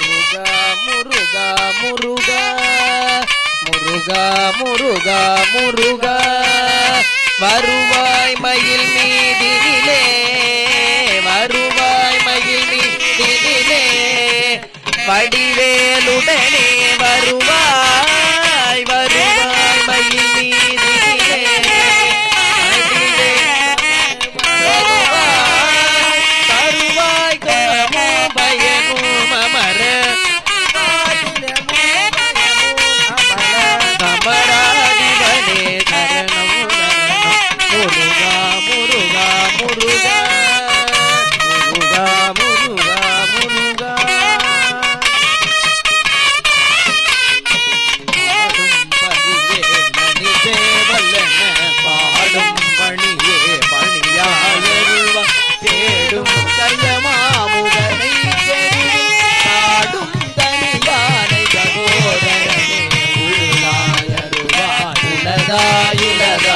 முருகா முருகா முருகா முருகா முருகா வருவாய் மயில் மீதினிலே வருவாய் மயில் மீதினிலே வடிவேலுடனே வருவாய் வருவாய் மயில் மீதினிலே வருவாய் கமும் பயனும் அமர அமராதிவனே சரணம் முருகா முருகா முருகா முருகா முருகா முருகா பாடும் பணியே பணியாயருவா தேடும் கயமாமுகனை பாடும் தனியானை சகோதரனே உள்ளாயருவா இளதாயிலத